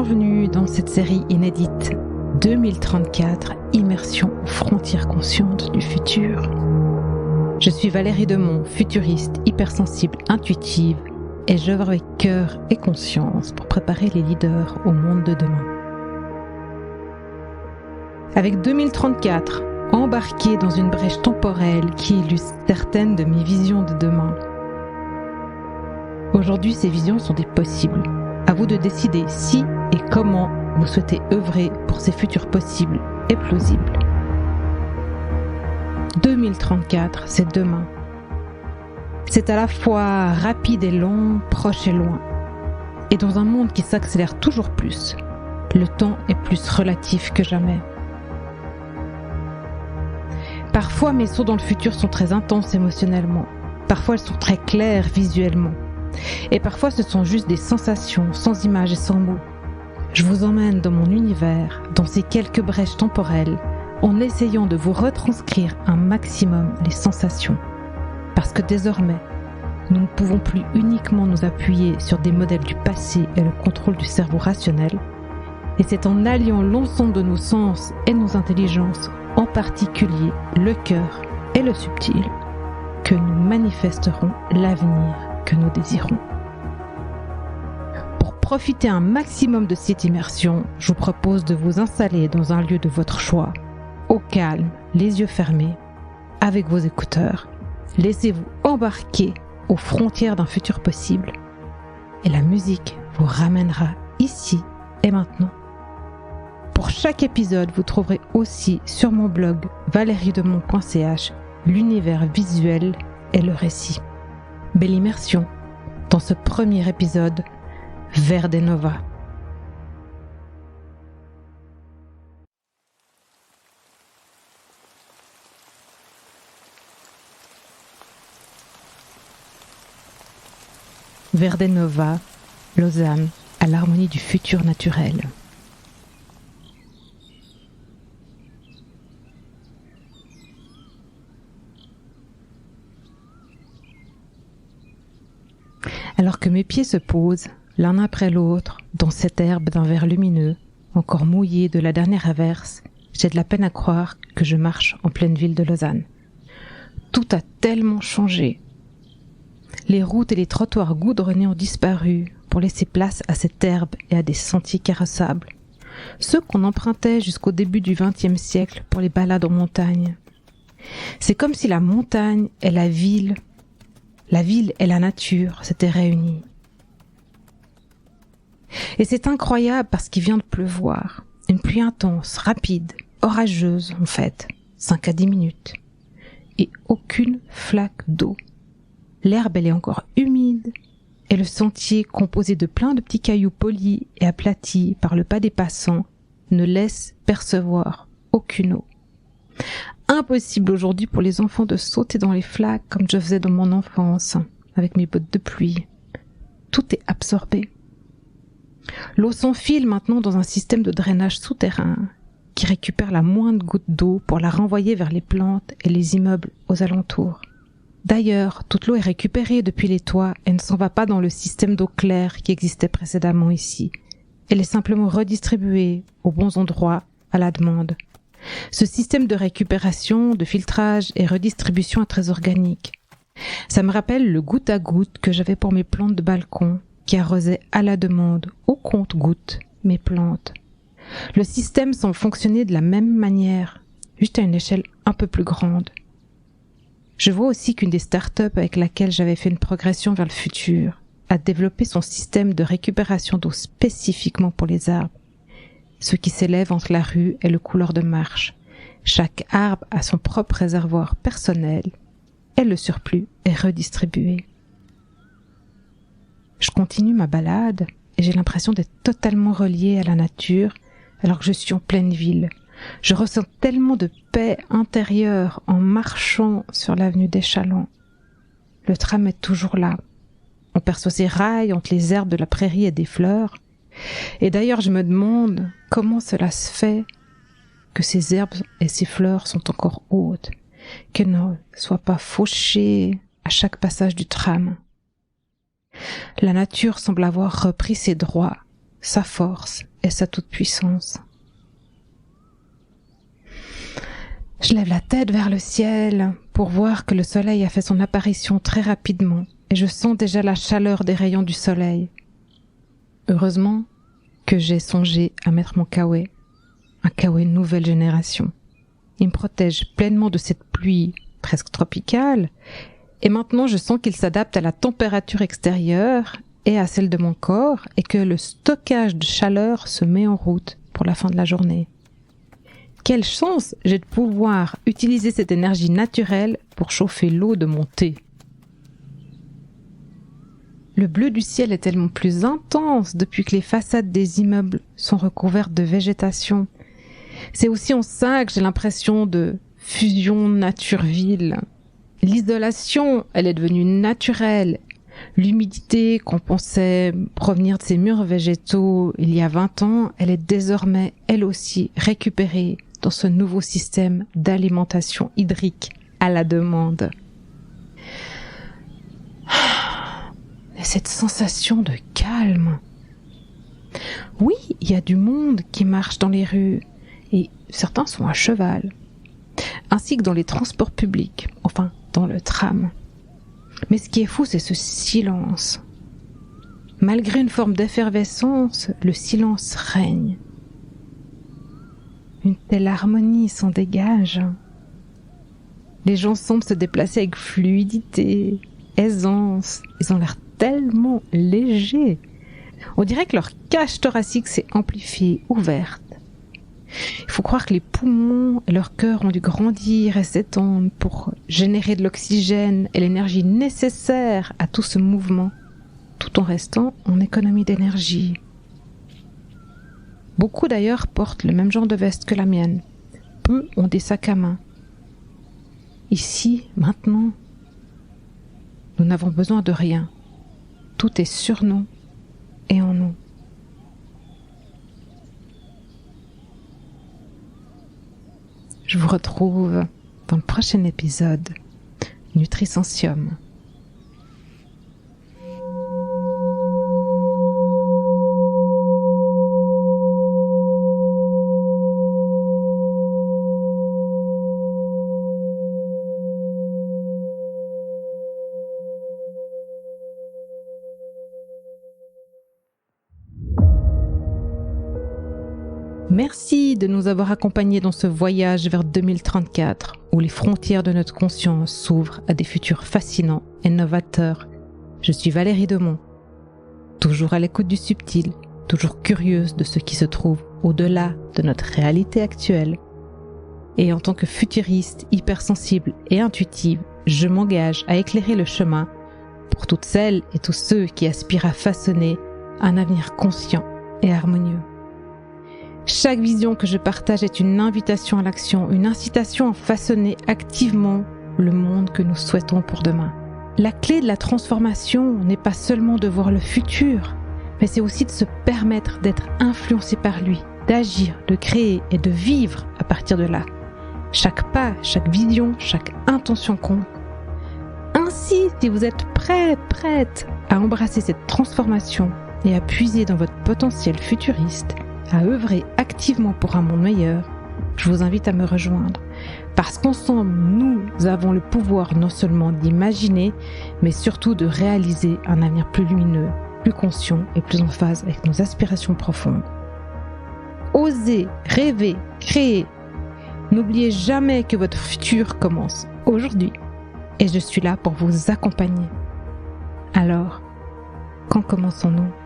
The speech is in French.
Bienvenue dans cette série inédite 2034, Immersion aux frontières conscientes du futur. Je suis Valérie Demont, futuriste, hypersensible, intuitive, et j'œuvre avec cœur et conscience pour préparer les leaders au monde de demain. Avec 2034, embarqué dans une brèche temporelle qui illustre certaines de mes visions de demain. Aujourd'hui, ces visions sont des possibles. À vous de décider si et comment vous souhaitez œuvrer pour ces futurs possibles et plausibles. 2034, c'est demain. C'est à la fois rapide et long, proche et loin. Et dans un monde qui s'accélère toujours plus, le temps est plus relatif que jamais. Parfois, mes sauts dans le futur sont très intenses émotionnellement. Parfois, elles sont très claires visuellement. Et parfois, ce sont juste des sensations, sans images et sans mots. Je vous emmène dans mon univers, dans ces quelques brèches temporelles, en essayant de vous retranscrire un maximum les sensations. Parce que désormais, nous ne pouvons plus uniquement nous appuyer sur des modèles du passé et le contrôle du cerveau rationnel, et c'est en alliant l'ensemble de nos sens et nos intelligences, en particulier le cœur et le subtil, que nous manifesterons l'avenir que nous désirons. Pour profiter un maximum de cette immersion, je vous propose de vous installer dans un lieu de votre choix, au calme, les yeux fermés, avec vos écouteurs. Laissez-vous embarquer aux frontières d'un futur possible et la musique vous ramènera ici et maintenant. Pour chaque épisode, vous trouverez aussi sur mon blog valeriedemont.ch l'univers visuel et le récit. Belle immersion dans ce premier épisode Verde Nova. Verde Nova, Lausanne, à l'harmonie du futur naturel. Alors que mes pieds se posent, l'un après l'autre, dans cette herbe d'un vert lumineux, encore mouillée de la dernière averse, j'ai de la peine à croire que je marche en pleine ville de Lausanne. Tout a tellement changé. Les routes et les trottoirs goudronnés ont disparu pour laisser place à cette herbe et à des sentiers carrossables. Ceux qu'on empruntait jusqu'au début du XXe siècle pour les balades en montagne. C'est comme si la montagne et la ville et la nature s'étaient réunies. Et c'est incroyable parce qu'il vient de pleuvoir. Une pluie intense, rapide, orageuse en fait, 5 à 10 minutes. Et aucune flaque d'eau. L'herbe, elle est encore humide, et le sentier, composé de plein de petits cailloux polis et aplatis par le pas des passants, ne laisse percevoir aucune eau. Impossible aujourd'hui pour les enfants de sauter dans les flaques comme je faisais dans mon enfance, avec mes bottes de pluie. Tout est absorbé. L'eau s'enfile maintenant dans un système de drainage souterrain qui récupère la moindre goutte d'eau pour la renvoyer vers les plantes et les immeubles aux alentours. D'ailleurs, toute l'eau est récupérée depuis les toits et ne s'en va pas dans le système d'eau claire qui existait précédemment ici. Elle est simplement redistribuée aux bons endroits à la demande. Ce système de récupération, de filtrage et redistribution est très organique. Ça me rappelle le goutte à goutte que j'avais pour mes plantes de balcon qui arrosaient à la demande, au compte-gouttes, mes plantes. Le système semble fonctionner de la même manière, juste à une échelle un peu plus grande. Je vois aussi qu'une des startups avec laquelle j'avais fait une progression vers le futur a développé son système de récupération d'eau spécifiquement pour les arbres. Ceux qui s'élèvent entre la rue et le couloir de marche. Chaque arbre a son propre réservoir personnel et le surplus est redistribué. Je continue ma balade et j'ai l'impression d'être totalement reliée à la nature alors que je suis en pleine ville. Je ressens tellement de paix intérieure en marchant sur l'avenue des Chalands. Le tram est toujours là. On perçoit ses rails entre les herbes de la prairie et des fleurs. Et d'ailleurs, je me demande comment cela se fait que ces herbes et ces fleurs sont encore hautes, qu'elles ne soient pas fauchées à chaque passage du tram. La nature semble avoir repris ses droits sa force et sa toute-puissance. Je lève la tête vers le ciel pour voir que le soleil a fait son apparition très rapidement et je sens déjà la chaleur des rayons du soleil. Heureusement que j'ai songé à mettre mon kawaii, un kawaii nouvelle génération. Il me protège pleinement de cette pluie presque tropicale et maintenant je sens qu'il s'adapte à la température extérieure et à celle de mon corps et que le stockage de chaleur se met en route pour la fin de la journée. Quelle chance j'ai de pouvoir utiliser cette énergie naturelle pour chauffer l'eau de mon thé. Le bleu du ciel est tellement plus intense depuis que les façades des immeubles sont recouvertes de végétation. C'est aussi en ça que j'ai l'impression de fusion nature-ville. L'isolation, elle est devenue naturelle. L'humidité qu'on pensait provenir de ces murs végétaux il y a 20 ans, elle est désormais, elle aussi, récupérée dans ce nouveau système d'alimentation hydrique à la demande. Et cette sensation de calme. Oui, il y a du monde qui marche dans les rues, et certains sont à cheval, ainsi que dans les transports publics, enfin, dans le tram. Mais ce qui est fou, c'est ce silence. Malgré une forme d'effervescence, le silence règne. Une telle harmonie s'en dégage. Les gens semblent se déplacer avec fluidité, aisance. Ils ont l'air tellement légers. On dirait que leur cage thoracique s'est amplifiée, ouverte. Il faut croire que les poumons et leur cœur ont dû grandir et s'étendre pour générer de l'oxygène et l'énergie nécessaire à tout ce mouvement, tout en restant en économie d'énergie. Beaucoup d'ailleurs portent le même genre de veste que la mienne. Peu ont des sacs à main. Ici, maintenant, nous n'avons besoin de rien. Tout est sur nous et en nous. Je vous retrouve dans le prochain épisode Nutricentium. Merci de nous avoir accompagnés dans ce voyage vers 2034, où les frontières de notre conscience s'ouvrent à des futurs fascinants et novateurs. Je suis Valérie Demont, toujours à l'écoute du subtil, toujours curieuse de ce qui se trouve au-delà de notre réalité actuelle. Et en tant que futuriste, hypersensible et intuitive, je m'engage à éclairer le chemin pour toutes celles et tous ceux qui aspirent à façonner un avenir conscient et harmonieux. Chaque vision que je partage est une invitation à l'action, une incitation à façonner activement le monde que nous souhaitons pour demain. La clé de la transformation n'est pas seulement de voir le futur, mais c'est aussi de se permettre d'être influencé par lui, d'agir, de créer et de vivre à partir de là. Chaque pas, chaque vision, chaque intention compte. Ainsi, si vous êtes prête à embrasser cette transformation et à puiser dans votre potentiel futuriste, à œuvrer activement pour un monde meilleur, je vous invite à me rejoindre. Parce qu'ensemble, nous avons le pouvoir non seulement d'imaginer, mais surtout de réaliser un avenir plus lumineux, plus conscient et plus en phase avec nos aspirations profondes. Osez, rêver, créer. N'oubliez jamais que votre futur commence aujourd'hui. Et je suis là pour vous accompagner. Alors, quand commençons-nous ?